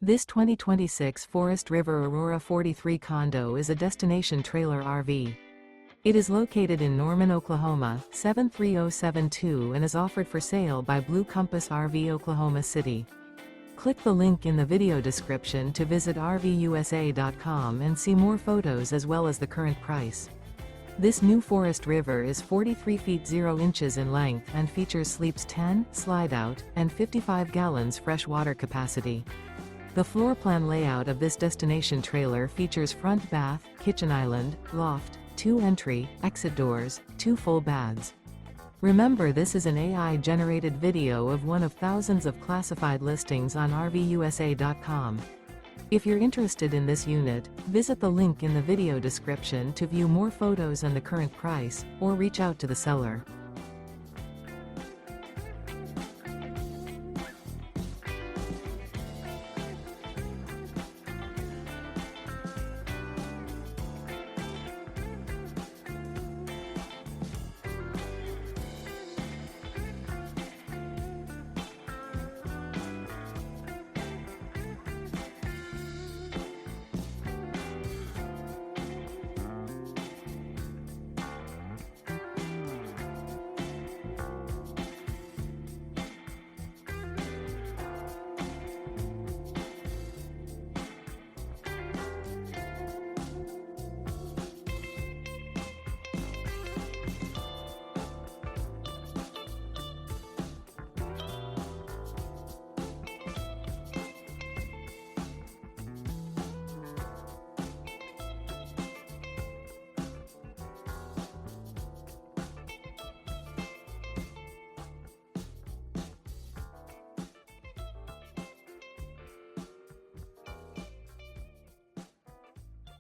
This 2026 Forest River Aurora 43 condo is a destination trailer RV. It is located in Norman, Oklahoma, 73072 and is offered for sale by Blue Compass RV Oklahoma City. Click the link in the video description to visit RVUSA.com and see more photos as well as the current price. This new Forest River is 43 feet 0 inches in length and features sleeps 10, slide-out, and 55 gallons fresh water capacity. The floor plan layout of this destination trailer features front bath, kitchen island, loft, 2 entry, exit doors, 2 full baths. Remember, this is an AI-generated video of one of thousands of classified listings on RVUSA.com. If you're interested in this unit, visit the link in the video description to view more photos and the current price, or reach out to the seller.